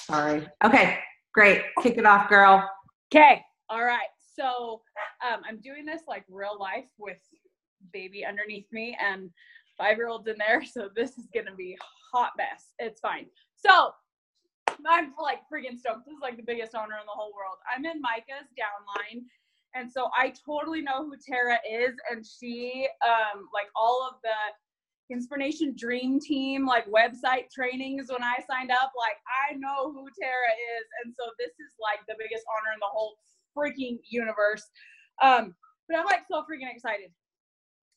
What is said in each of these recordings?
Sorry. Okay, great. Kick it off, girl. Okay. All right. So I'm doing this like real life with baby underneath me and 5-year-olds in there. So this is going to be a hot mess. It's fine. So I'm like freaking stoked. This is like the biggest honor in the whole world. I'm in Micah's downline. And so I totally know who Tara is. And she, like all of the Inspiration Dream Team, like website trainings when I signed up, like I know who Tara is. And so this is like the biggest honor in the whole freaking universe. But I'm like so freaking excited.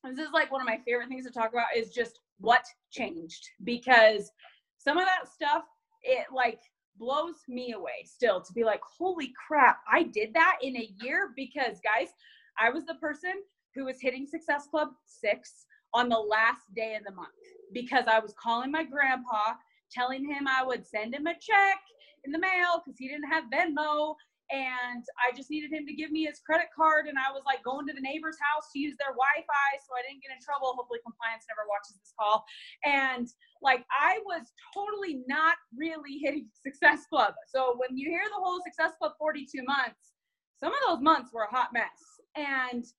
This is like one of my favorite things to talk about is just what changed, because some of that stuff, it like blows me away still to be like, holy crap, I did that in a year. Because guys, I was the person who was hitting Success Club 6 on the last day of the month, because I was calling my grandpa, telling him I would send him a check in the mail because he didn't have Venmo. And I just needed him to give me his credit card. And I was like going to the neighbor's house to use their Wi-Fi so I didn't get in trouble. Hopefully compliance never watches this call. And like, I was totally not really hitting Success Club. So when you hear the whole Success Club 42 months, some of those months were a hot mess. And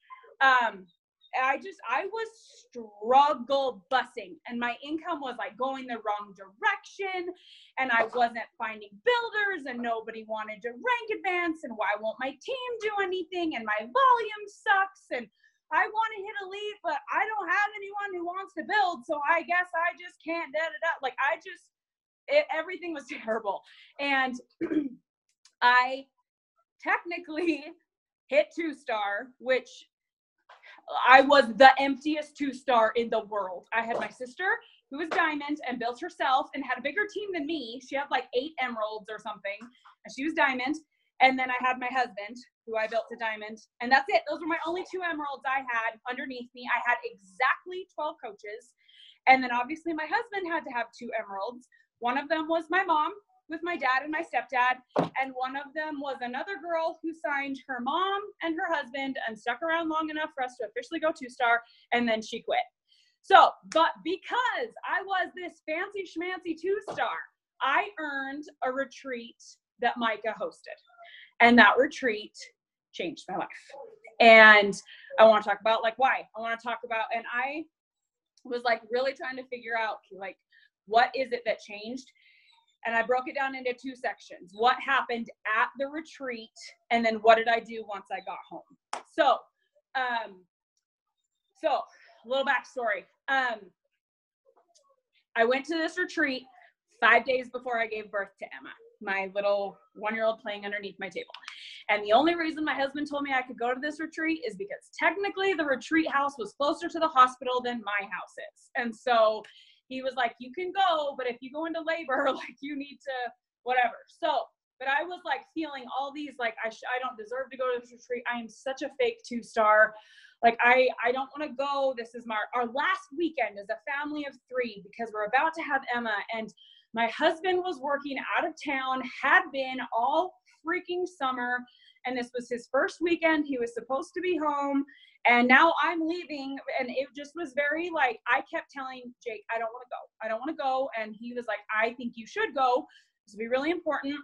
I was struggle busing, and my income was like going the wrong direction, and I wasn't finding builders, and nobody wanted to rank advance, and why won't my team do anything, and my volume sucks, and I want to hit elite, but I don't have anyone who wants to build, so I guess I just can't da da da. Like everything was terrible. And I technically hit 2-star, which I was the emptiest 2-star in the world. I had my sister who was diamond and built herself and had a bigger team than me. She had like 8 emeralds or something, and she was diamond. And then I had my husband who I built to diamond, and that's it. Those were my only 2 emeralds I had underneath me. I had exactly 12 coaches. And then obviously my husband had to have 2 emeralds. One of them was my mom with my dad and my stepdad. And one of them was another girl who signed her mom and her husband and stuck around long enough for us to officially go 2-star, and then she quit. So, but because I was this fancy schmancy 2-star, I earned a retreat that Micah hosted. And that retreat changed my life. And I want to talk about like why. I want to talk about, and I was like really trying to figure out like, what is it that changed? And I broke it down into 2 sections. What happened at the retreat, and then what did I do once I got home? So a little backstory. I went to this retreat 5 days before I gave birth to Emma, my little 1-year-old playing underneath my table. And the only reason my husband told me I could go to this retreat is because technically the retreat house was closer to the hospital than my house is. And so he was like, you can go, but if you go into labor, like you need to whatever. So, but I was like feeling all these, like, I don't deserve to go to this retreat. I am such a fake 2-star. Like, I don't want to go. This is our last weekend as a family of 3, because we're about to have Emma, and my husband was working out of town, had been all freaking summer. And this was his first weekend. He was supposed to be home. And now I'm leaving, and it just was very like, I kept telling Jake, I don't want to go. I don't want to go. And he was like, I think you should go. This will be really important.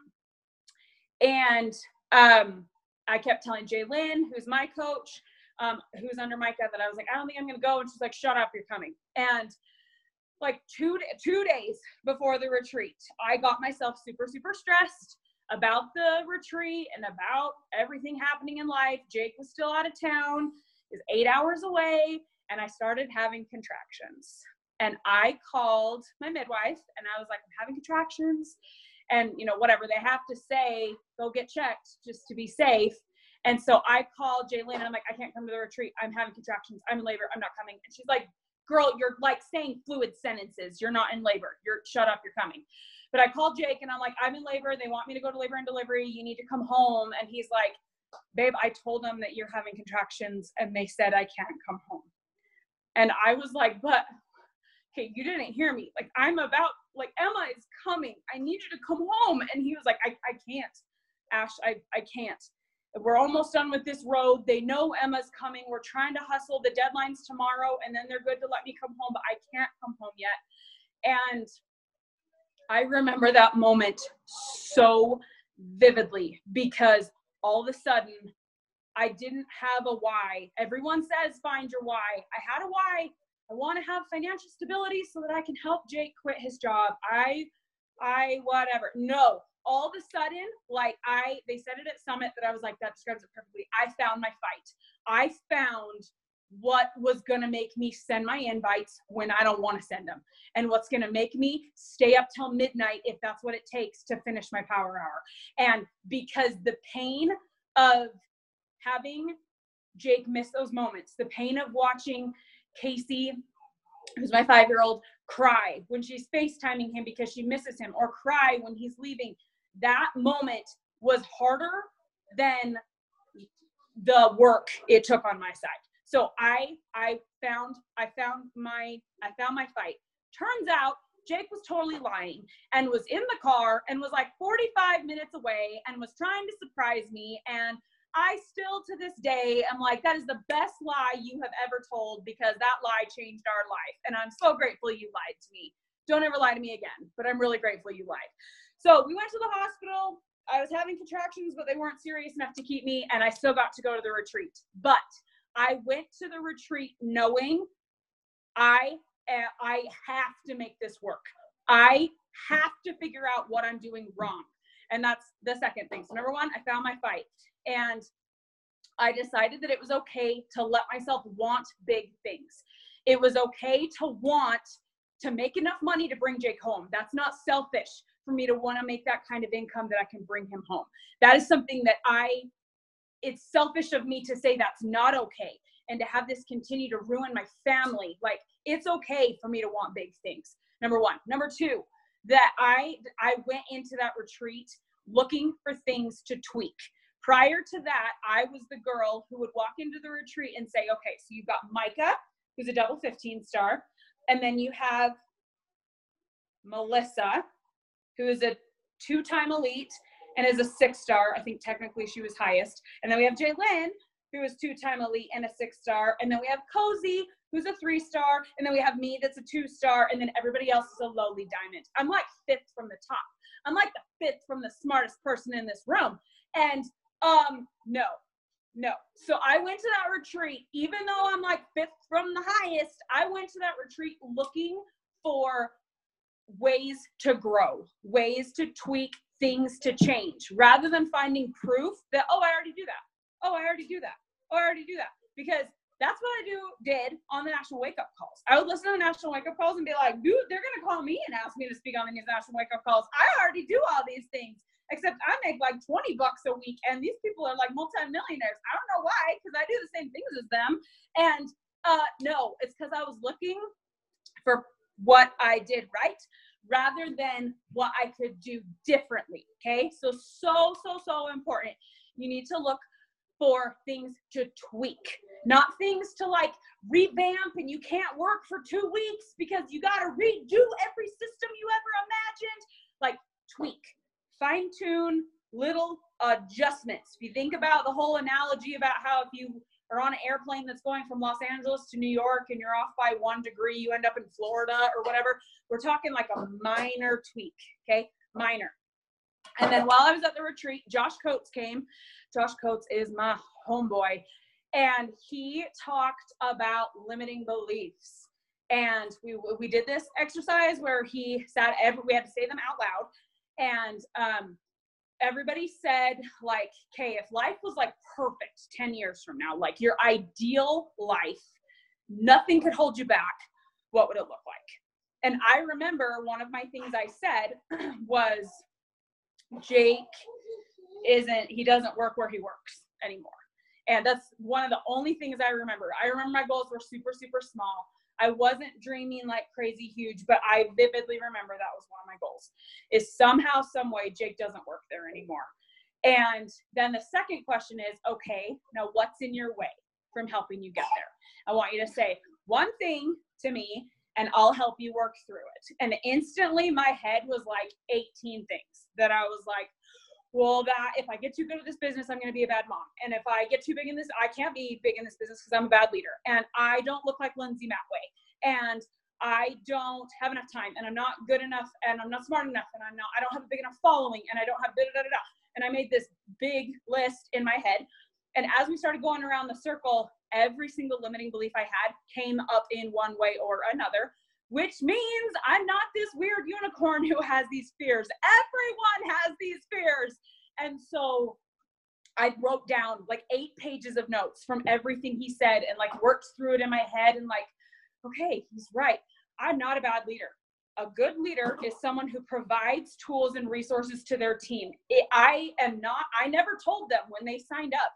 And I kept telling Jaylyn, who's my coach, who's under Micah, that I was like, I don't think I'm going to go. And she's like, shut up, you're coming. And like 2 days before the retreat, I got myself super, super stressed about the retreat and about everything happening in life. Jake was still out of town. Is 8 hours away, and I started having contractions. And I called my midwife, and I was like, I'm having contractions, and you know, whatever, they have to say, go get checked just to be safe. And so I called Jaylyn, and I'm like, I can't come to the retreat. I'm having contractions. I'm in labor. I'm not coming. And she's like, girl, you're like saying fluid sentences. You're not in labor. Shut up. You're coming. But I called Jake, and I'm like, I'm in labor. They want me to go to labor and delivery. You need to come home. And he's like, babe, I told them that you're having contractions, and they said I can't come home. And I was like, but, okay, you didn't hear me. Like, I'm about, like, Emma is coming. I need you to come home. And he was like, I can't, Ash, I can't. We're almost done with this road. They know Emma's coming. We're trying to hustle. The deadline's tomorrow, and then they're good to let me come home, but I can't come home yet. And I remember that moment so vividly because all of a sudden I didn't have a why. Everyone says find your why. I had a why. I want to have financial stability so that I can help Jake quit his job. I whatever. No, all of a sudden, like they said it at Summit that I was like, that describes it perfectly. I found my fight. I found what was going to make me send my invites when I don't want to send them, and what's going to make me stay up till midnight if that's what it takes to finish my power hour. And because the pain of having Jake miss those moments, the pain of watching Casey, who's my 5-year-old, cry when she's FaceTiming him because she misses him, or cry when he's leaving, that moment was harder than the work it took on my side. So I found my fight. Turns out Jake was totally lying and was in the car and was like 45 minutes away and was trying to surprise me. And I still to this day am like, that is the best lie you have ever told, because that lie changed our life. And I'm so grateful you lied to me. Don't ever lie to me again, but I'm really grateful you lied. So we went to the hospital. I was having contractions, but they weren't serious enough to keep me, and I still got to go to the retreat. But I went to the retreat knowing I have to make this work. I have to figure out what I'm doing wrong. And that's the second thing. So number one, I found my fight. And I decided that it was okay to let myself want big things. It was okay to want to make enough money to bring Jake home. That's not selfish for me to want to make that kind of income that I can bring him home. That is something that it's selfish of me to say that's not okay, and to have this continue to ruin my family. Like, it's okay for me to want big things. Number one. Number two, that I went into that retreat looking for things to tweak. Prior to that, I was the girl who would walk into the retreat and say, okay, so you've got Micah, who's a double 15 star. And then you have Melissa, who is a 2-time elite and is a 6-star. I think technically she was highest. And then we have Jaylyn, who is 2-time elite and a 6-star. And then we have Cozy, who's a 3-star. And then we have me, that's a 2-star. And then everybody else is a lowly diamond. I'm like 5th from the top. I'm like the 5th from the smartest person in this room. And no. So I went to that retreat, even though I'm like 5th from the highest, I went to that retreat looking for ways to grow, ways to tweak, things to change, rather than finding proof that, oh, I already do that. Oh, I already do that. Oh, I already do that. Because that's what I did on the national wake-up calls. I would listen to the national wake-up calls and be like, dude, they're going to call me and ask me to speak on these national wake-up calls. I already do all these things, except I make like $20 a week, and these people are like multimillionaires. I don't know why, because I do the same things as them. And no, it's because I was looking for what I did right rather than what I could do differently. Okay, so important. You need to look for things to tweak, not things to like revamp, and you can't work for 2 weeks because you got to redo every system you ever imagined. Like, tweak, fine tune, little adjustments. If you think about the whole analogy about how if you are on an airplane that's going from Los Angeles to New York and you're off by 1 degree, you end up in Florida or whatever. We're talking like a minor tweak, okay? Minor. And then while I was at the retreat, Josh Coates came. Josh Coates is my homeboy. And he talked about limiting beliefs. And we did this exercise where we had to say them out loud. And everybody said, like, okay, if life was like perfect 10 years from now, like your ideal life, nothing could hold you back, what would it look like? And I remember one of my things I said was, Jake he doesn't work where he works anymore. And that's one of the only things I remember. I remember my goals were super, super small. I wasn't dreaming like crazy huge, but I vividly remember that was one of my goals, is somehow, some way, Jake doesn't work there anymore. And then the second question is, okay, now what's in your way from helping you get there? I want you to say one thing to me and I'll help you work through it. And instantly my head was like 18 things that I was like, well, that if I get too good at this business, I'm going to be a bad mom. And if I get too big in this, I can't be big in this business because I'm a bad leader. And I don't look like Lindsay Matway. And I don't have enough time, and I'm not good enough, and I'm not smart enough, and I don't have a big enough following, and I don't have da-da-da-da-da. And I made this big list in my head. And as we started going around the circle, every single limiting belief I had came up in one way or another, which means I'm not this weird unicorn who has these fears. Everyone has these fears. And so I wrote down like 8 pages of notes from everything he said and like worked through it in my head and like, okay, he's right. I'm not a bad leader. A good leader is someone who provides tools and resources to their team. I never told them when they signed up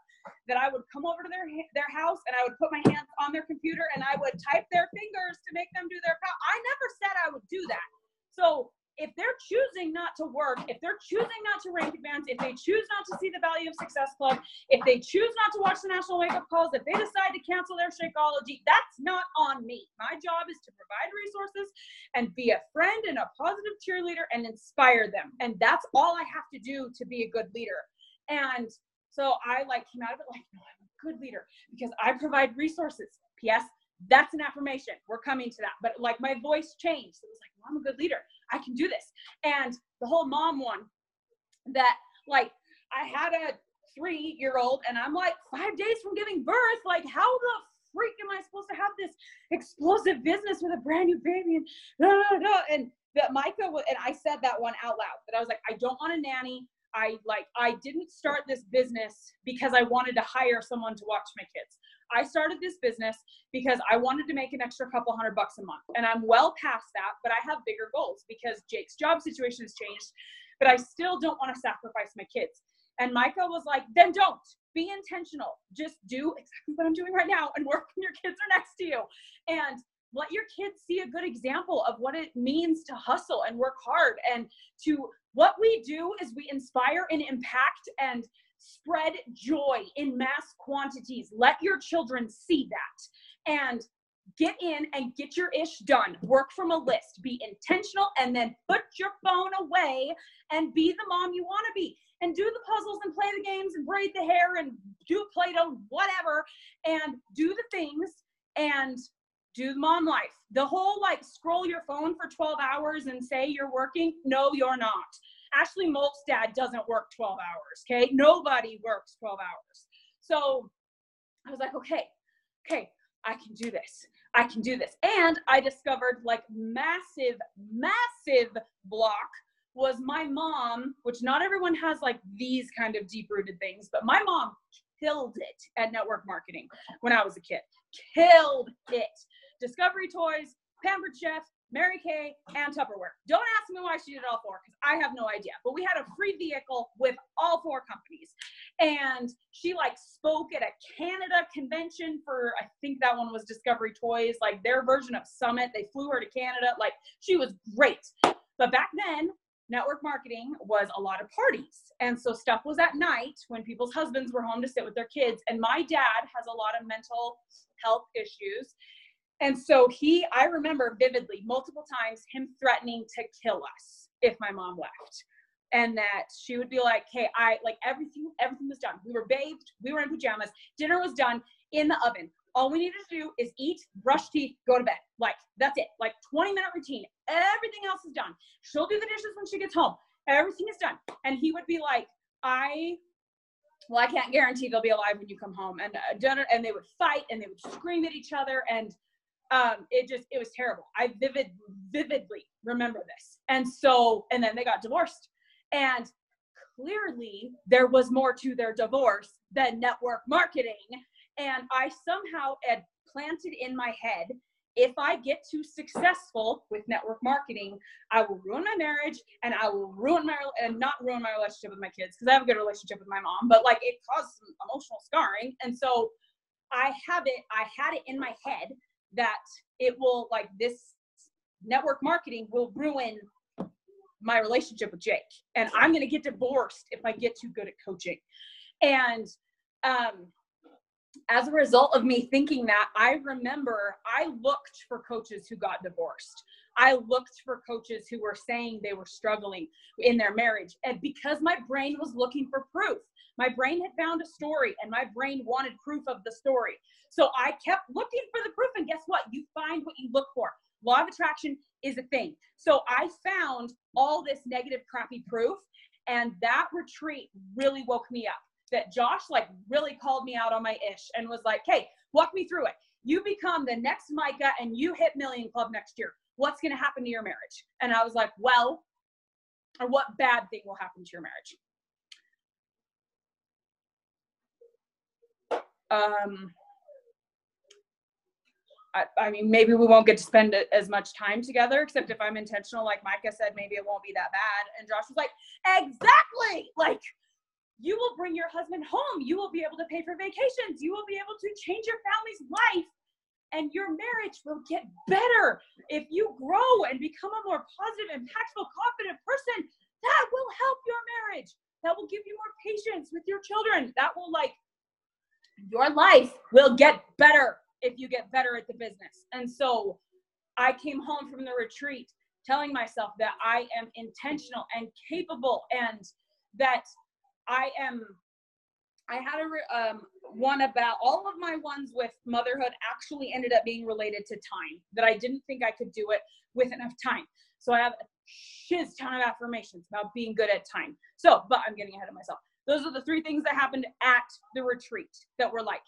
that I would come over to their house and I would put my hands on their computer and I would type their fingers to make them do their job. I never said I would do that. So if they're choosing not to work, if they're choosing not to rank advance, if they choose not to see the Value of Success Club, if they choose not to watch the National Wake Up Calls, if they decide to cancel their Shakeology, that's not on me. My job is to provide resources and be a friend and a positive cheerleader and inspire them. And that's all I have to do to be a good leader. And so I like came out of it like, no, I'm a good leader because I provide resources. P.S. That's an affirmation. We're coming to that. But like my voice changed. It was like, well, I'm a good leader. I can do this. And the whole mom one that like I had a 3-year-old and I'm like 5 days from giving birth. Like how the freak am I supposed to have this explosive business with a brand new baby? And that Micah, and I said that one out loud, that I was like, I don't want a nanny. I didn't start this business because I wanted to hire someone to watch my kids. I started this business because I wanted to make an extra couple $100 a month. And I'm well past that, but I have bigger goals because Jake's job situation has changed, but I still don't want to sacrifice my kids. And Micah was like, then don't. Be intentional. Just do exactly what I'm doing right now and work when your kids are next to you. And let your kids see a good example of what it means to hustle and work hard. And to what we do is we inspire and impact and spread joy in mass quantities. Let your children see that and get in and get your ish done. Work from a list, be intentional, and then put your phone away and be the mom you want to be. And do the puzzles and play the games and braid the hair and do Play-Doh, whatever, and do the things and do the mom life. The whole like scroll your phone for 12 hours and say you're working. No, you're not. Ashley Molt's dad doesn't work 12 hours. Okay. Nobody works 12 hours. So I was like, okay, I can do this. I can do this. And I discovered like massive block was my mom, which not everyone has like these kind of deep rooted things, but my mom killed it at network marketing when I was a kid. Killed it. Discovery Toys, Pampered Chef, Mary Kay, and Tupperware. Don't ask me why she did all 4 because I have no idea. But we had a free vehicle with all 4 companies. And she like spoke at a Canada convention for, I think that one was Discovery Toys, like their version of Summit. They flew her to Canada. Like she was great. But back then, network marketing was a lot of parties. And so stuff was at night when people's husbands were home to sit with their kids. And my dad has a lot of mental health issues. And so I remember vividly multiple times him threatening to kill us if my mom left. And that she would be like, hey, everything was done. We were bathed, we were in pajamas, dinner was done in the oven. All we needed to do is eat, brush teeth, go to bed. Like, that's it. Like 20-minute routine. Everything else is done. She'll do the dishes when she gets home. Everything is done. And he would be like, I can't guarantee they'll be alive when you come home. And they would fight and they would scream at each other. And it was terrible. I vividly remember this. And then they got divorced. And clearly there was more to their divorce than network marketing. And I somehow had planted in my head, if I get too successful with network marketing, I will ruin my marriage and I will not ruin my relationship with my kids, because I have a good relationship with my mom, but like it caused some emotional scarring. And so I had it in my head that it will, like, this network marketing will ruin my relationship with Jake, and I'm going to get divorced if I get too good at coaching. And as a result of me thinking that, I remember I looked for coaches who got divorced. I looked for coaches who were saying they were struggling in their marriage. And because my brain was looking for proof, my brain had found a story and my brain wanted proof of the story. So I kept looking for the proof, and guess what? You find what you look for. Law of attraction is a thing. So I found all this negative, crappy proof. And that retreat really woke me up. That Josh like really called me out on my ish and was like, hey, walk me through it. You become the next Micah and you hit Million Club next year. What's going to happen to your marriage? And I was like, well, or what bad thing will happen to your marriage? I mean, maybe we won't get to spend as much time together, except if I'm intentional, like Micah said, maybe it won't be that bad. And Josh was like, exactly. Like, you will bring your husband home. You will be able to pay for vacations. You will be able to change your family's life, and your marriage will get better. If you grow and become a more positive, impactful, confident person, that will help your marriage. That will give you more patience with your children. That will, like, your life will get better if you get better at the business. And so I came home from the retreat telling myself that I am intentional and capable, and that I had one about all of my ones with motherhood actually ended up being related to time, that I didn't think I could do it with enough time. So I have a shiz ton of affirmations about being good at time. So, but I'm getting ahead of myself. Those are the 3 things that happened at the retreat that were like,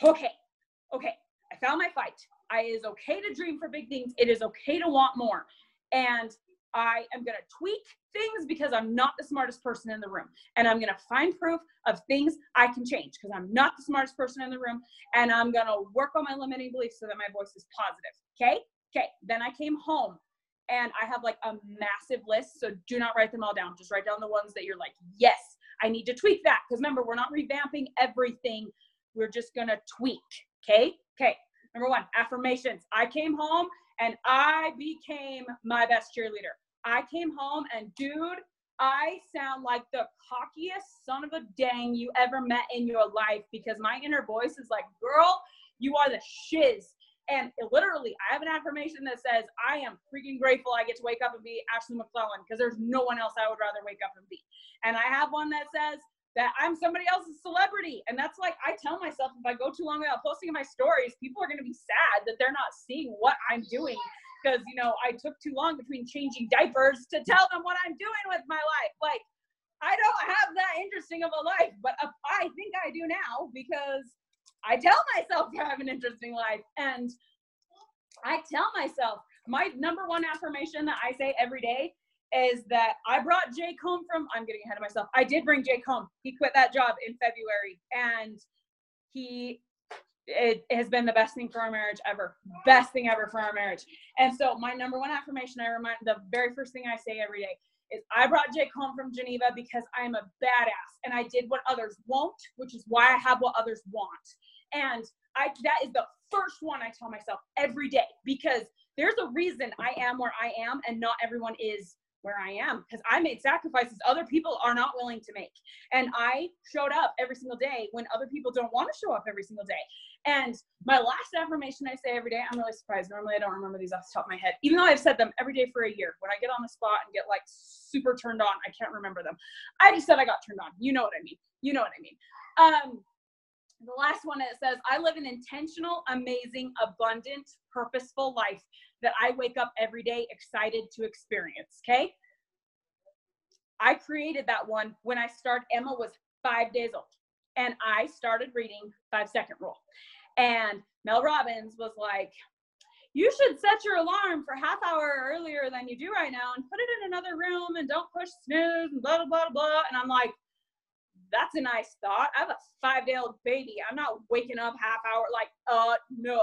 okay, I found my fight. It is okay to dream for big things. It is okay to want more. And I am going to tweak things because I'm not the smartest person in the room. And I'm going to find proof of things I can change because I'm not the smartest person in the room. And I'm going to work on my limiting beliefs so that my voice is positive. Okay. Then I came home and I have like a massive list. So do not write them all down. Just write down the ones that you're like, yes, I need to tweak that. Because remember, we're not revamping everything. We're just going to tweak. Okay. Number 1, affirmations. I came home and I became my best cheerleader. I came home and dude, I sound like the cockiest son of a dang you ever met in your life, because my inner voice is like, girl, you are the shiz. And literally, I have an affirmation that says, I am freaking grateful I get to wake up and be Ashley McClellan, because there's no one else I would rather wake up and be. And I have one that says that I'm somebody else's celebrity. And that's like, I tell myself, if I go too long without posting in my stories, people are going to be sad that they're not seeing what I'm doing. Because, you know, I took too long between changing diapers to tell them what I'm doing with my life. Like, I don't have that interesting of a life, but I think I do now, because I tell myself I have an interesting life. And I tell myself, my number 1 affirmation that I say every day is that I brought Jake home from, I'm getting ahead of myself. I did bring Jake home. He quit that job in February, and it has been the best thing for our marriage ever. Best thing ever for our marriage. And so my number 1 affirmation, the very first thing I say every day is, I brought Jake home from Geneva because I'm a badass and I did what others won't, which is why I have what others want. And that is the first one I tell myself every day, because there's a reason I am where I am and not everyone is where I am, because I made sacrifices other people are not willing to make. And I showed up every single day when other people don't want to show up every single day. And my last affirmation I say every day, I'm really surprised. Normally I don't remember these off the top of my head, even though I've said them every day for a year. When I get on the spot and get like super turned on, I can't remember them. I just said I got turned on. You know what I mean. The last one, it says, I live an intentional, amazing, abundant, purposeful life that I wake up every day excited to experience. Okay. I created that one when Emma was 5 days old, and I started reading 5-second rule. And Mel Robbins was like, you should set your alarm for half hour earlier than you do right now and put it in another room and don't push snooze and blah, blah, blah, blah. And I'm like, that's a nice thought. I have a 5-day-old baby. I'm not waking up half hour, like, no.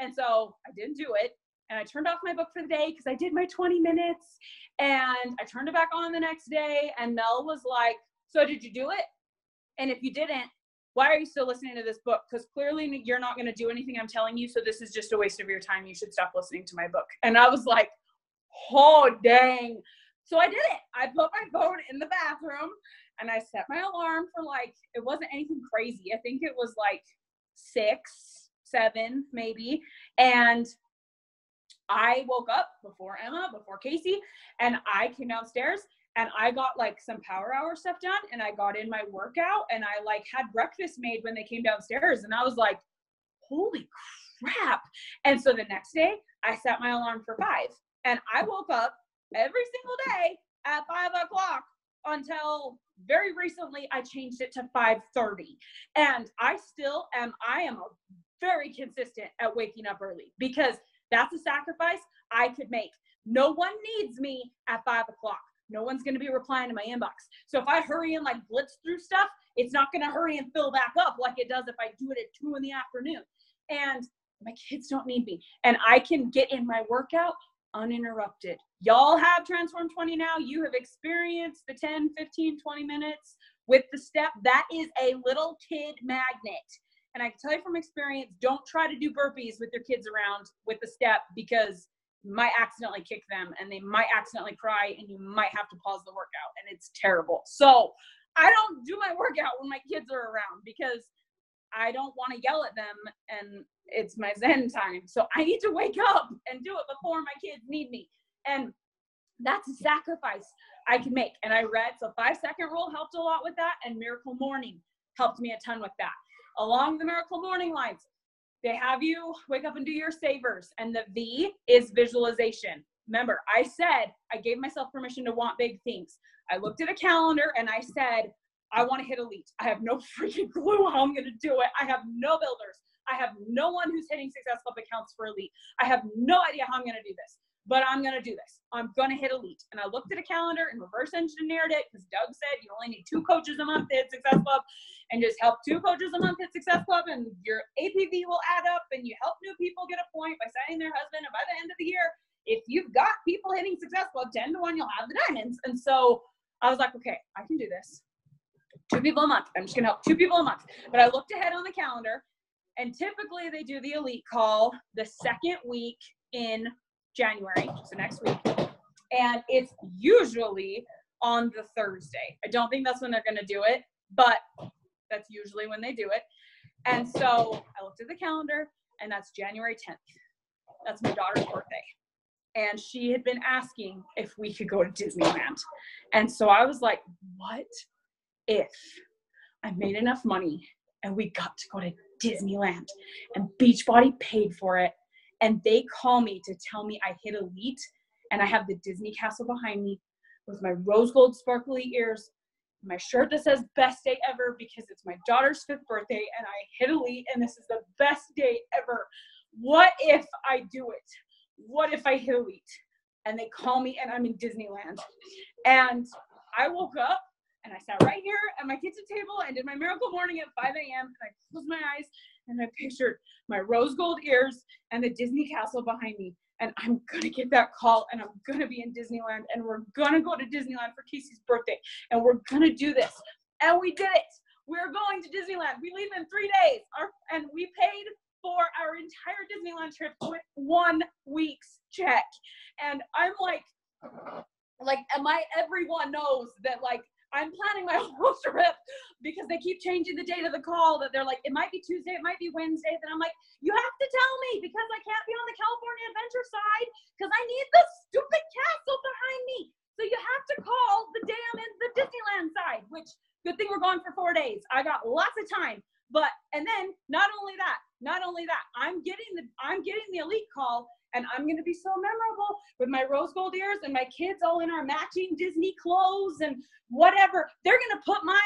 And so I didn't do it. And I turned off my book for the day because I did my 20 minutes. And I turned it back on the next day. And Mel was like, so did you do it? And if you didn't, why are you still listening to this book? Because clearly you're not going to do anything I'm telling you. So this is just a waste of your time. You should stop listening to my book. And I was like, oh, dang. So I did it. I put my phone in the bathroom and I set my alarm for it wasn't anything crazy. I think it was 6, 7 maybe. And I woke up before Emma, before Casey, and I came downstairs and I got some power hour stuff done, and I got in my workout, and I had breakfast made when they came downstairs, and I was like, holy crap. And so the next day I set my alarm for 5, and I woke up every single day at 5 o'clock until very recently I changed it to 5:30. And I am very consistent at waking up early, because that's a sacrifice I could make. No one needs me at 5 o'clock. No one's going to be replying to my inbox. So if I hurry and like blitz through stuff, it's not going to hurry and fill back up like it does if I do it at 2 in the afternoon. And my kids don't need me. And I can get in my workout uninterrupted. Y'all have Transform 20 now. You have experienced the 10, 15, 20 minutes with the step. That is a little kid magnet. And I can tell you from experience, don't try to do burpees with your kids around with the step, because you might accidentally kick them and they might accidentally cry and you might have to pause the workout, and it's terrible. So I don't do my workout when my kids are around, because I don't want to yell at them and it's my Zen time. So I need to wake up and do it before my kids need me. And that's a sacrifice I can make. And I read, so 5-second rule helped a lot with that. And Miracle Morning helped me a ton with that. Along the Miracle Morning lines, they have you wake up and do your savers. And the V is visualization. Remember, I said I gave myself permission to want big things. I looked at a calendar and I said, I want to hit elite. I have no freaking clue how I'm going to do it. I have no builders. I have no one who's hitting Success Club accounts for elite. I have no idea how I'm going to do this, but I'm going to do this. I'm going to hit elite. And I looked at a calendar and reverse engineered it, because Doug said you only need 2 coaches a month to hit Success Club, and just help 2 coaches a month hit Success Club, and your APV will add up, and you help new people get a point by signing their husband. And by the end of the year, if you've got people hitting Success Club 10 to 1, you'll have the diamonds. And so I was like, okay, I can do this. 2 people a month. I'm just going to help 2 people a month. But I looked ahead on the calendar, and typically they do the elite call the 2nd week in January, so next week. And it's usually on the Thursday. I don't think that's when they're going to do it, but that's usually when they do it. And so I looked at the calendar, and that's January 10th. That's my daughter's birthday. And she had been asking if we could go to Disneyland. And so I was like, what if I made enough money and we got to go to Disneyland and Beachbody paid for it, and they call me to tell me I hit elite, and I have the Disney castle behind me with my rose gold sparkly ears, my shirt that says best day ever because it's my daughter's 5th birthday and I hit elite and this is the best day ever. What if I do it? What if I hit elite? And they call me and I'm in Disneyland. And I woke up and I sat right here at my kitchen table and did my Miracle Morning at 5 a.m. and I closed my eyes and I pictured my rose gold ears and the Disney castle behind me. And I'm going to get that call and I'm going to be in Disneyland and we're going to go to Disneyland for Casey's birthday. And we're going to do this. And we did it. We're going to Disneyland. We leave in 3 days. And we paid for our entire Disneyland trip with 1 week's check. And I'm like everyone knows that like, I'm planning my whole trip because they keep changing the date of the call that they're like, it might be Tuesday, it might be Wednesday. Then I'm like, you have to tell me because I can't be on the California Adventure side because I need the stupid castle behind me. So you have to call the day I'm in the Disneyland side, which good thing we're going for 4 days. I got lots of time. But, and then not only that, I'm getting the elite call and I'm going to be so memorable with my rose gold ears and my kids all in our matching Disney clothes and whatever. They're going to put my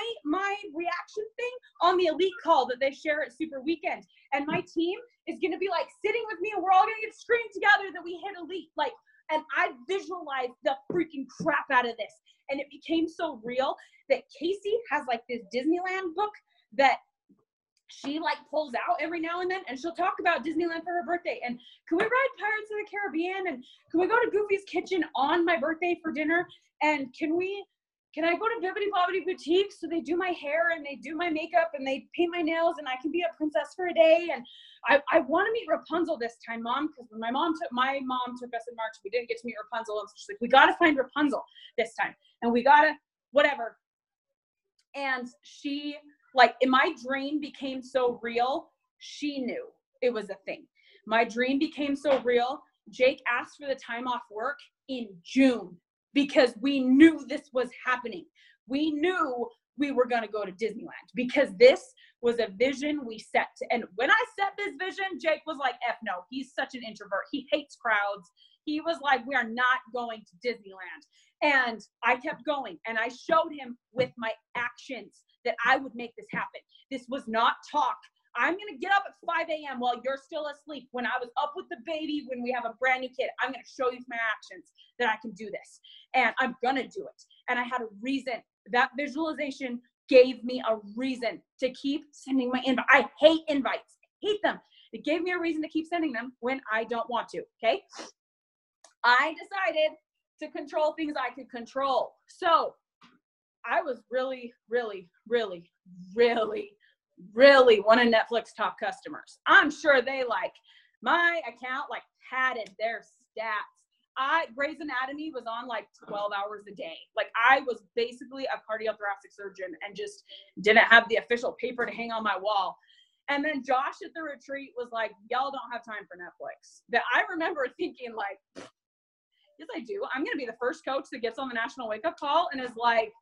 reaction thing on the elite call that they share at Super Weekend. And my team is going to be like sitting with me and we're all going to get screamed together that we hit elite. Like, and I visualized the freaking crap out of this. And it became so real that Casey has like this Disneyland book that she like pulls out every now and then and she'll talk about Disneyland for her birthday. And can we ride Pirates of the Caribbean? And can we go to Goofy's Kitchen on my birthday for dinner? And can I go to Bibbidi Bobbidi Boutique so they do my hair and they do my makeup and they paint my nails and I can be a princess for a day? And I want to meet Rapunzel this time, Mom, because when my mom took us in March, we didn't get to meet Rapunzel. And so she's like, we got to find Rapunzel this time. And we got to whatever. And she, like, my dream became so real, she knew it was a thing. My dream became so real, Jake asked for the time off work in June because we knew this was happening. We knew we were going to go to Disneyland, because this was a vision we set. And when I set this vision, Jake was like, F no, he's such an introvert. He hates crowds. He was like, we are not going to Disneyland. And I kept going, and I showed him with my actions that I would make this happen. This was not talk. I'm going to get up at 5 a.m. while you're still asleep. When I was up with the baby, when we have a brand new kid, I'm going to show you with my actions that I can do this. And I'm going to do it. And I had a reason. That visualization gave me a reason to keep sending my invite. I hate invites. I hate them. It gave me a reason to keep sending them when I don't want to. Okay. I decided to control things I could control. So I was really, really, really, really, really one of Netflix top customers. I'm sure they my account padded their stats. Grey's Anatomy was on 12 hours a day. I was basically a cardiothoracic surgeon and just didn't have the official paper to hang on my wall. And then Josh at the retreat was like, y'all don't have time for Netflix. That I remember thinking yes, I do. I'm going to be the first coach that gets on the national wake up call and is like,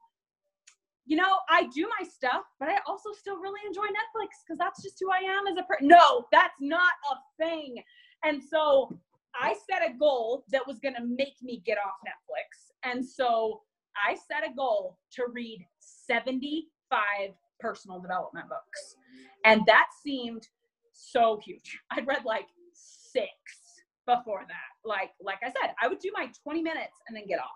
I do my stuff, but I also still really enjoy Netflix because that's just who I am as a person. No, that's not a thing. And so I set a goal that was going to make me get off Netflix. And so I set a goal to read 75 personal development books. And that seemed so huge. I'd read 6 before that. Like I said, I would do my 20 minutes and then get off.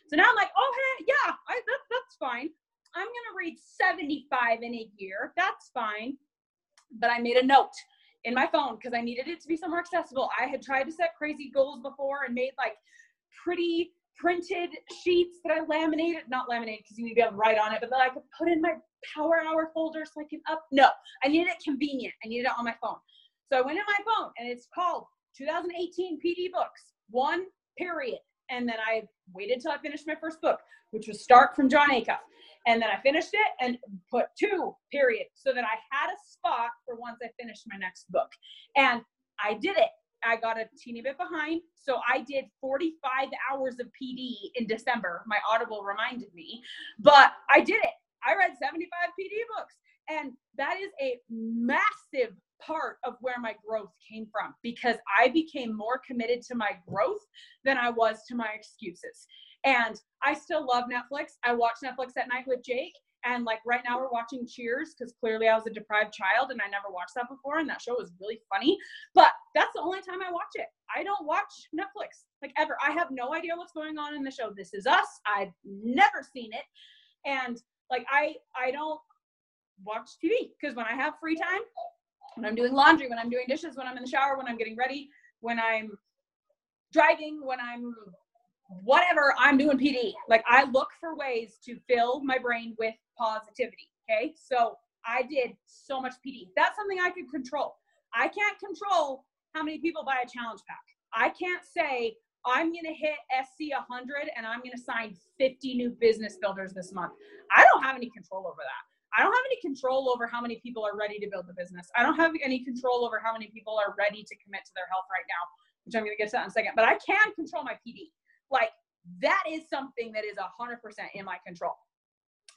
So now I'm like, oh, hey, yeah, that's fine. I'm going to read 75 in a year. That's fine. But I made a note in my phone because I needed it to be somewhere accessible. I had tried to set crazy goals before and made pretty printed sheets that I laminated, not laminated because you need to be able to write on it, but that I could put in my Power Hour folder so I can No, I needed it convenient. I needed it on my phone. So I went in my phone and it's called 2018 PD books, 1 period. And then I waited till I finished my first book, which was Start from John Acuff. And then I finished it and put 2 period so that I had a spot for once I finished my next book. And I did it. I got a teeny bit behind. So I did 45 hours of PD in December. My Audible reminded me, but I did it. I read 75 PD books. And that is a massive part of where my growth came from because I became more committed to my growth than I was to my excuses. And I still love Netflix. I watch Netflix at night with Jake. And right now we're watching Cheers because clearly I was a deprived child and I never watched that before. And that show was really funny, but that's the only time I watch it. I don't watch Netflix ever. I have no idea what's going on in the show. This Is Us. I've never seen it. And I don't watch TV because when I have free time, when I'm doing laundry, when I'm doing dishes, when I'm in the shower, when I'm getting ready, when I'm driving, when I'm whatever, I'm doing PD. I look for ways to fill my brain with positivity. Okay. So I did so much PD. That's something I could control. I can't control how many people buy a challenge pack. I can't say I'm going to hit SC 100 and I'm going to sign 50 new business builders this month. I don't have any control over that. I don't have any control over how many people are ready to build the business. I don't have any control over how many people are ready to commit to their health right now, which I'm going to get to that in a second. But I can control my PD. That is something that is 100% in my control.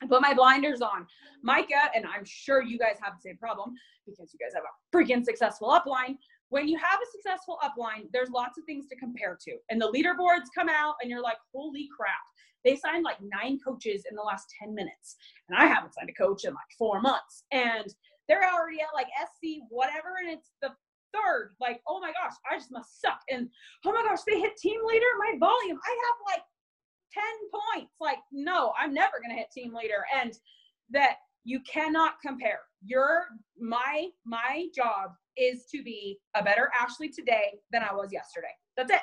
I put my blinders on. Micah, and I'm sure you guys have the same problem because you guys have a freaking successful upline. When you have a successful upline, there's lots of things to compare to. And the leaderboards come out and you're like, holy crap. They signed 9 coaches in the last 10 minutes. And I haven't signed a coach in 4 months. And they're already at SC whatever. And it's the 3rd. Oh my gosh, I just must suck. And oh my gosh, they hit team leader. My volume, I have 10 points. No, I'm never going to hit team leader. And that you cannot compare. My job is to be a better Ashley today than I was yesterday. That's it.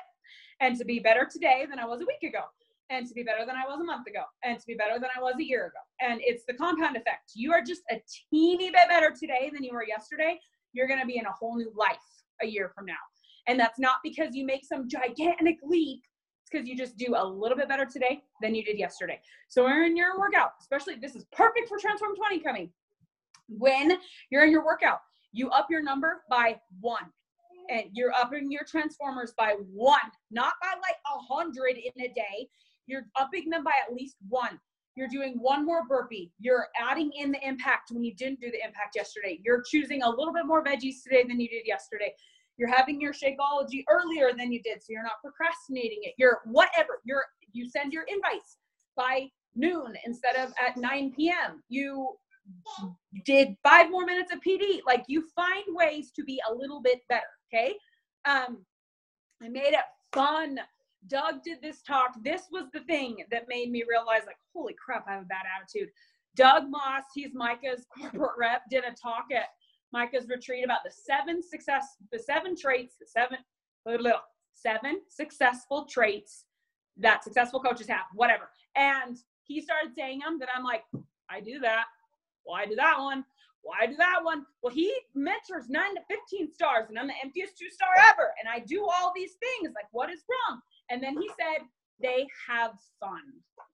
And to be better today than I was a week ago. And to be better than I was a month ago. And to be better than I was a year ago. And it's the compound effect. You are just a teeny bit better today than you were yesterday. You're going to be in a whole new life a year from now. And that's not because you make some gigantic leap. It's because you just do a little bit better today than you did yesterday. So when you're in your workout, especially this is perfect for Transform 20 coming. When you're in your workout, you up your number by 1. And you're upping your transformers by 1, not by 100 in a day. You're upping them by at least 1. You're doing one more burpee. You're adding in the impact when you didn't do the impact yesterday. You're choosing a little bit more veggies today than you did yesterday. You're having your Shakeology earlier than you did, so you're not procrastinating it. You're whatever. You send your invites by noon instead of at 9 p.m. You did 5 more minutes of PD. Like, you find ways to be a little bit better, okay? I made it fun. Doug did this talk. This was the thing that made me realize, like, holy crap, I have a bad attitude. Doug Moss, he's Micah's corporate rep, did a talk at Micah's retreat about the 7 successful traits that successful coaches have, whatever. And he started saying them that I'm like, I do that. Well, I do that one. Well, I do that one. Well, he mentors 9 to 15 stars, and I'm the emptiest 2-star ever. And I do all these things. Like, what is wrong? And then he said, they have fun.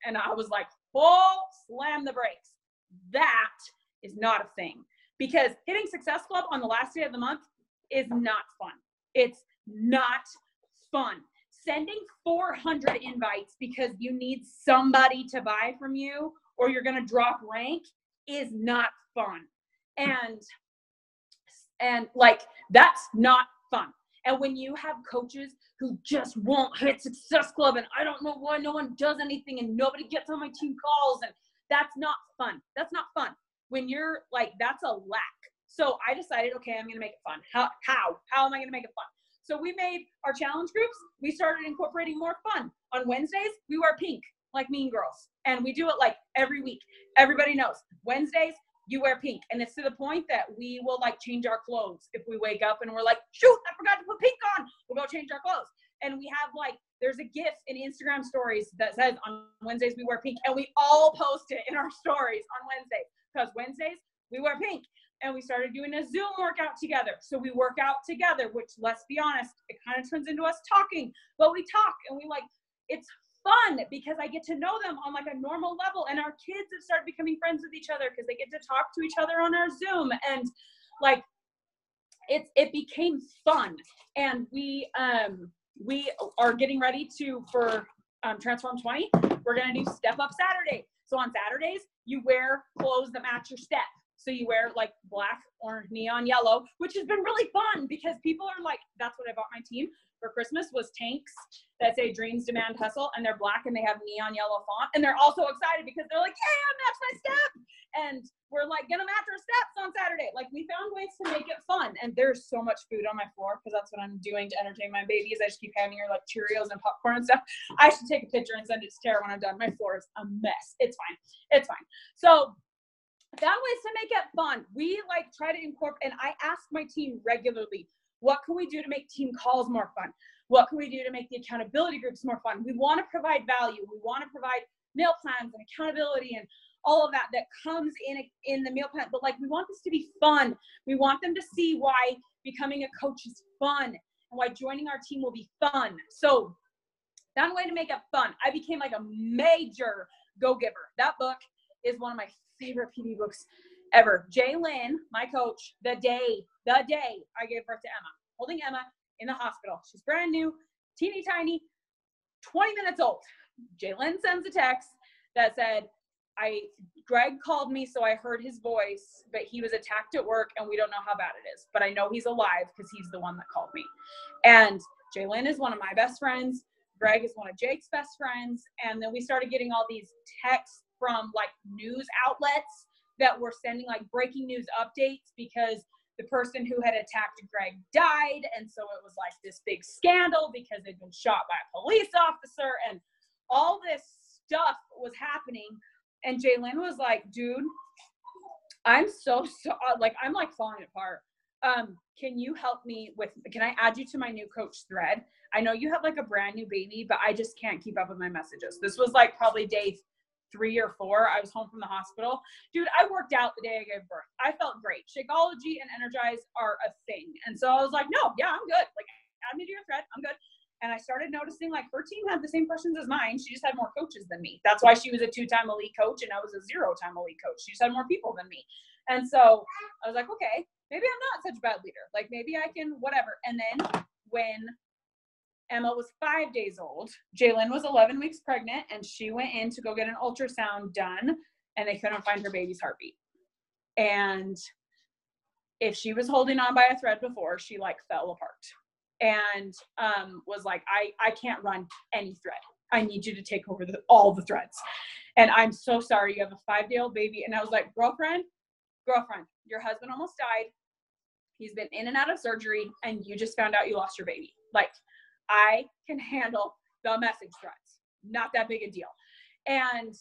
And I was like, oh, slam the brakes. That is not a thing. Because hitting Success Club on the last day of the month is not fun. It's not fun. Sending 400 invites because you need somebody to buy from you or you're going to drop rank is not fun. And like, that's not fun. And when you have coaches who just won't hit Success Club and I don't know why no one does anything and nobody gets on my team calls, and that's not fun. That's not fun. When you're like, that's a lack. So I decided, okay, I'm going to make it fun. How am I going to make it fun? So we made our challenge groups. We started incorporating more fun. On Wednesdays, we wear pink, like Mean Girls. And we do it like every week. Everybody knows. Wednesdays, you wear pink. And it's to the point that we will like change our clothes. If we wake up and we're like, shoot, I forgot to put pink on, we'll go change our clothes. And we have like, there's a GIF in Instagram stories that says on Wednesdays we wear pink. And we all post it in our stories on Wednesdays. Because Wednesdays, we wear pink. And we started doing a Zoom workout together. So we work out together, which, let's be honest, it kind of turns into us talking. But we talk and we like, it's fun because I get to know them on like a normal level. And our kids have started becoming friends with each other because they get to talk to each other on our Zoom. And like, it became fun. And we are getting ready for Transform 20. We're going to do Step Up Saturday. So on Saturdays, you wear clothes that match your step. So you wear like black, orange, neon yellow, which has been really fun because people are like, that's what I bought my team for Christmas was tanks that say Dreams Demand Hustle, and they're black and they have neon yellow font. And they're also excited because they're like, hey, I matched my step. And we're like gonna match our steps on Saturday. Like, we found ways to make it fun. And there's so much food on my floor because that's what I'm doing to entertain my babies. I just keep having her like Cheerios and popcorn and stuff. I should take a picture and send it to Tara when I'm done. My floor is a mess. It's fine. It's fine. So that ways to make it fun. We like try to incorporate, and I ask my team regularly, what can we do to make team calls more fun? What can we do to make the accountability groups more fun? We want to provide value. We want to provide meal plans and accountability and all of that comes in the meal plan. But like, we want this to be fun. We want them to see why becoming a coach is fun and why joining our team will be fun. So that way to make it fun. I became like a major go-giver. That book is one of my favorite PD books ever. Jay-Lynn, my coach, the day I gave birth to Emma, holding Emma in the hospital. She's brand new, teeny tiny, 20 minutes old. Jay-Lynn sends a text that said, Greg called me, so I heard his voice, but he was attacked at work and we don't know how bad it is, but I know he's alive because he's the one that called me. And Jay-Lynn is one of my best friends. Greg is one of Jake's best friends. And then we started getting all these texts from like news outlets that were sending like breaking news updates because the person who had attacked Greg died. And so it was like this big scandal because they'd been shot by a police officer and all this stuff was happening. And Jay-Lynn was like, dude, I'm so like, I'm like falling apart. Can you help me can I add you to my new coach thread? I know you have like a brand new baby, but I just can't keep up with my messages. This was like probably day 3 or 4. I was home from the hospital. Dude, I worked out the day I gave birth. I felt great. Shakeology and Energize are a thing. And so I was like, no, yeah, I'm good. Like, add me to your thread. I'm good. And I started noticing like her team had the same questions as mine. She just had more coaches than me. That's why she was a 2-time elite coach and I was a 0-time elite coach. She just had more people than me. And so I was like, okay, maybe I'm not such a bad leader. Like maybe I can whatever. And then when Emma was 5 days old. Jalen was 11 weeks pregnant, and she went in to go get an ultrasound done, and they couldn't find her baby's heartbeat. And if she was holding on by a thread before, she like fell apart and was like, I can't run any thread. I need you to take over all the threads. And I'm so sorry, you have a 5-day-old baby. And I was like, girlfriend, your husband almost died. He's been in and out of surgery, and you just found out you lost your baby. Like, I can handle the message threads. Not that big a deal. And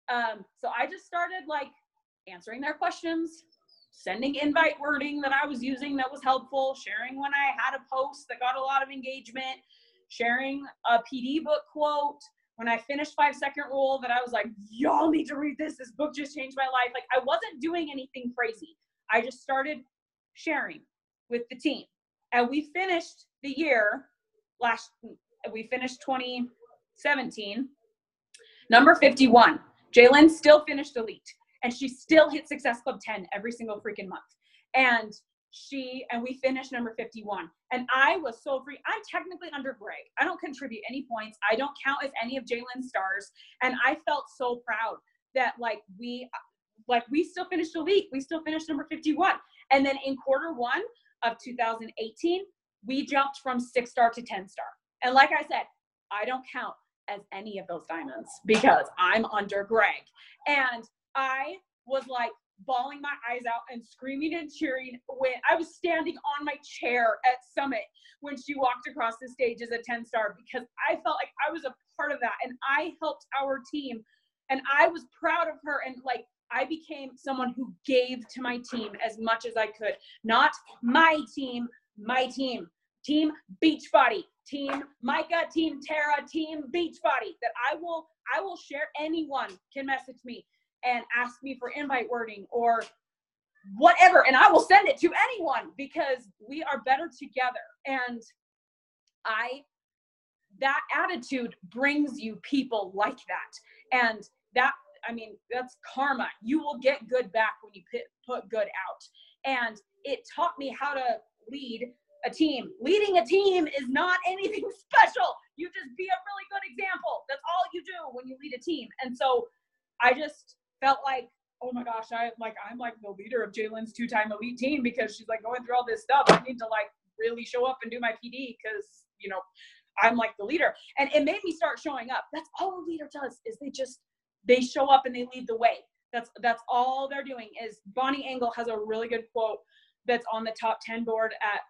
so I just started like answering their questions, sending invite wording that I was using that was helpful, sharing when I had a post that got a lot of engagement, sharing a PD book quote. When I finished 5-second rule that I was like, y'all need to read this. This book just changed my life. Like, I wasn't doing anything crazy. I just started sharing with the team. And we finished the year we finished 2017, number 51. Jalen still finished elite, and she still hit Success Club 10 every single freaking month. And we finished number 51. And I was so free. I'm technically under Greg. I don't contribute any points. I don't count as any of Jalen's stars. And I felt so proud that we still finished elite. We still finished number 51. And then in quarter 1 of 2018, we jumped from 6-star to 10-star. And like I said, I don't count as any of those diamonds because I'm under Greg. And I was like bawling my eyes out and screaming and cheering when I was standing on my chair at Summit when she walked across the stage as a 10-star, because I felt like I was a part of that and I helped our team and I was proud of her. And like, I became someone who gave to my team as much as I could. Not my team, Team Beachbody, Team Micah, Team Tara, Team Beachbody. That I will share. Anyone can message me and ask me for invite wording or whatever, and I will send it to anyone because we are better together. And that attitude brings you people like that. And that's karma. You will get good back when you put good out. And it taught me how to lead a team. Leading a team is not anything special. You just be a really good example. That's all you do when you lead a team. And so I just felt like, oh my gosh, I'm like the leader of Jalen's 2-time elite team because she's like going through all this stuff. I need to like really show up and do my PD because, I'm like the leader. And it made me start showing up. That's all a leader does is they show up and they lead the way. That's all they're doing. Is Bonnie Engel has a really good quote that's on the top 10 board at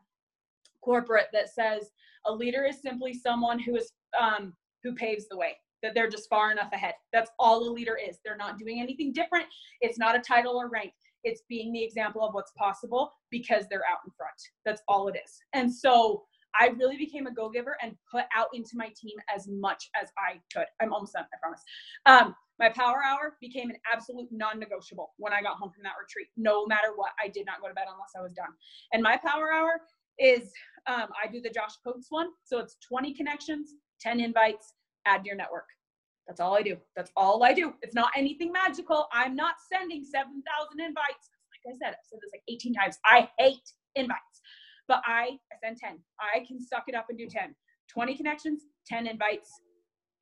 corporate that says, a leader is simply someone who paves the way, that they're just far enough ahead. That's all a leader is. They're not doing anything different. It's not a title or rank. It's being the example of what's possible because they're out in front. That's all it is. And so I really became a go-giver and put out into my team as much as I could. I'm almost done, I promise. My power hour became an absolute non-negotiable when I got home from that retreat. No matter what, I did not go to bed unless I was done. And my power hour is, I do the Josh Coates one. So it's 20 connections, 10 invites, add to your network. That's all I do. That's all I do. It's not anything magical. I'm not sending 7,000 invites. Like I said, I've said this like 18 times. I hate invites. But I send 10. I can suck it up and do 10. 20 connections, 10 invites,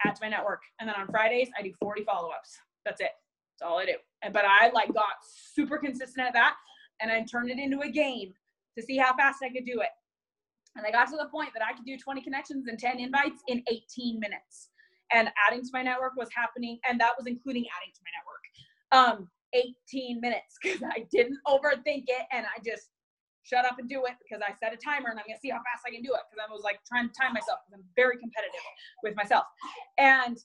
add to my network. And then on Fridays, I do 40 follow-ups. That's it. That's all I do. But I got super consistent at that. And I turned it into a game to see how fast I could do it. And I got to the point that I could do 20 connections and 10 invites in 18 minutes. And adding to my network was happening. And that was including adding to my network. 18 minutes because I didn't overthink it. And I just shut up and do it because I set a timer and I'm going to see how fast I can do it because I was like trying to time myself because I'm very competitive with myself. And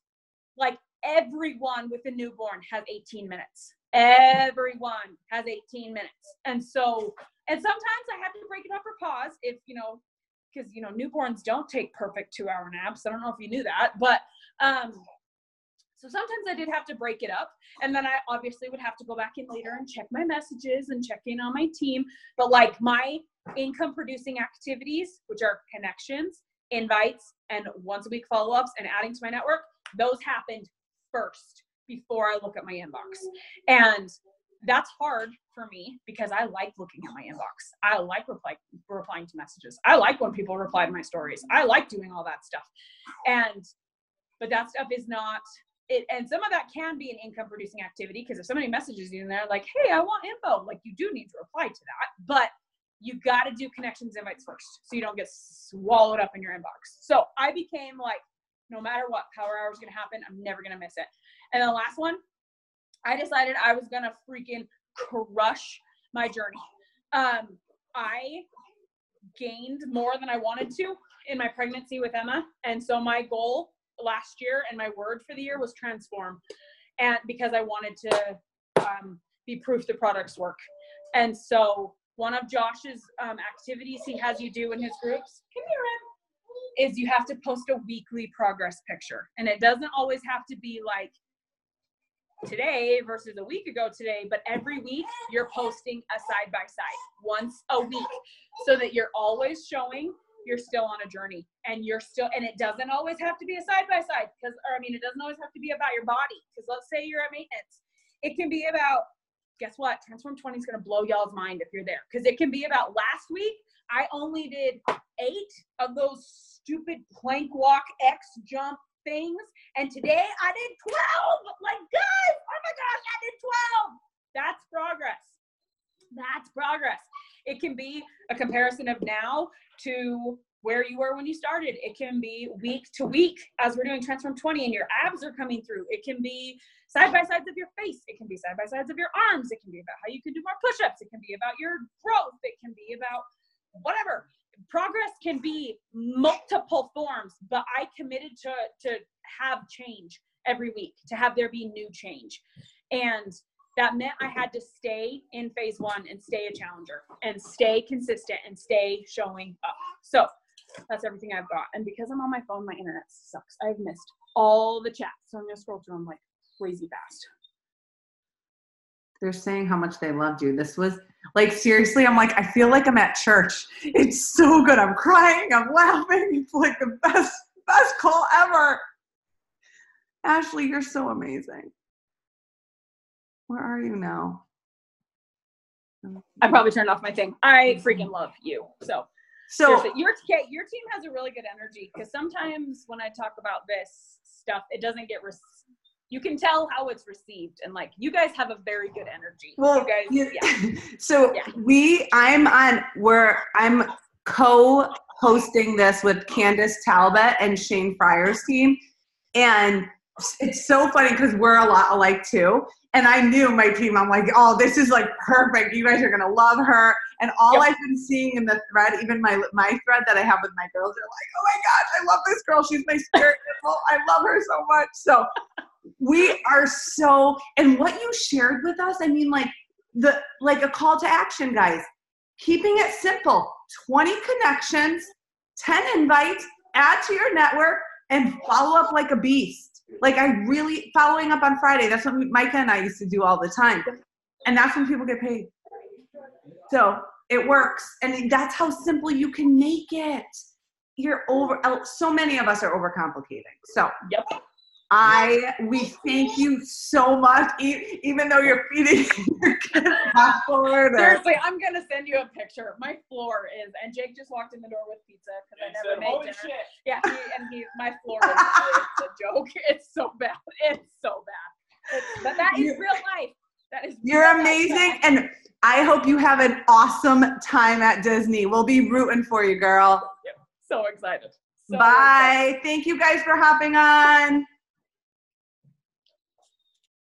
like everyone with a newborn has 18 minutes. Everyone has 18 minutes. And sometimes I have to break it up or pause if, because, newborns don't take perfect 2-hour naps. I don't know if you knew that, but, so sometimes I did have to break it up, and then I obviously would have to go back in later and check my messages and check in on my team. But like my income producing activities, which are connections, invites, and once a week follow-ups and adding to my network, those happened first before I look at my inbox. And that's hard for me because I like looking at my inbox. I like replying to messages. I like when people reply to my stories. I like doing all that stuff. But that stuff is not it. And some of that can be an income producing activity, because if somebody messages you and they're like, hey, I want info, like, you do need to reply to that. But you got to do connections invites first so you don't get swallowed up in your inbox. So I became like, no matter what, power hour is going to happen. I'm never going to miss it. And the last one, I decided I was going to freaking crush my journey. I gained more than I wanted to in my pregnancy with Emma. And so my goal last year and my word for the year was transform. And because I wanted to be proof the products work. And so one of Josh's activities he has you do in his groups, come here, Em, is you have to post a weekly progress picture. And it doesn't always have to be like today versus a week ago today, but every week you're posting a side-by-side once a week so that you're always showing you're still on a journey, and and it doesn't always have to be a side-by-side, it doesn't always have to be about your body, because let's say you're at maintenance. It can be about, guess what? Transform 20 is going to blow y'all's mind if you're there, because it can be about last week, I only did 8 of those stupid plank walk X jump things, and today I did 12. Like, guys, oh my gosh, I did 12. That's progress. That's progress. It can be a comparison of now to where you were when you started. It can be week to week as we're doing Transform 20 and your abs are coming through. It can be side-by-sides of your face. It can be side-by-sides of your arms. It can be about how you can do more push-ups. It can be about your growth. It can be about whatever. Progress can be multiple forms, but I committed to have change every week, to have there be new change. And that meant I had to stay in phase 1 and stay a challenger and stay consistent and stay showing up. So that's everything I've got. And because I'm on my phone, my internet sucks. I've missed all the chats. So I'm going to scroll through them like crazy fast. They're saying how much they loved you. This was like, seriously, I'm like, I feel like I'm at church. It's so good. I'm crying. I'm laughing. It's like the best call ever. Ashley, you're so amazing. Where are you now? I probably turned off my thing. I freaking love you. So seriously, your team has a really good energy, because sometimes when I talk about this stuff, it doesn't get you can tell how it's received, and like, you guys have a very good energy. Well, you guys, yeah. So yeah. I'm co-hosting this with Candace Talbot and Shane Fryer's team, and it's so funny because we're a lot alike too. And I knew my team, I'm like, oh, this is like perfect. You guys are going to love her. And all I've been seeing in the thread, even my thread that I have with my girls, are like, oh my gosh, I love this girl. She's my spirit animal. I love her so much. So we are and what you shared with us, I mean, like a call to action, guys, keeping it simple, 20 connections, 10 invites, add to your network, and follow up like a beast. Like, following up on Friday, that's what Micah and I used to do all the time. And that's when people get paid. So it works. And that's how simple you can make it. So many of us are overcomplicating. So we thank you so much, even though you're feeding your kids popcorn. Seriously, I'm going to send you a picture. My floor is, and Jake just walked in the door with pizza because I never made dinner. Shit. Yeah, my floor is a joke. It's so bad. It's so bad. But that is real life. You're amazing. And I hope you have an awesome time at Disney. We'll be rooting for you, girl. So excited. Bye. Thank you guys for hopping on.